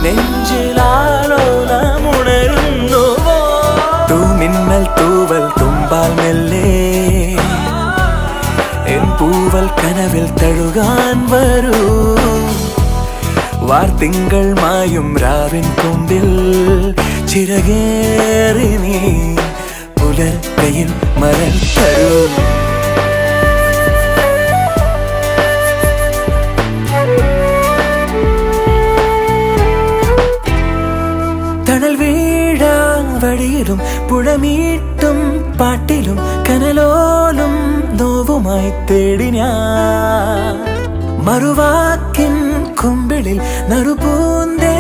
നെഞ്ചിലാലോലമുണരുന്നുവോ തൂമിന്നൽ തൂവൽ തുമ്പാൽ മെല്ലെ എൻ പൂവൽ കനവിൽ തഴുകാൻ വരൂ വാർത്തിങ്കൾ മായും രാവിൻ കൊമ്പിൽ ചിറകേറി നീ പുലർക്കയിൽ മലർ തരൂ തണൽ വീഴാ വഴിയിലും പുഴമീട്ടും പാട്ടിലും കനലോലും നോവുമായി തേടി ഞാൻ മറുവാക്കിൻ കുമ്പിളിൽ നറുപൂന്തേ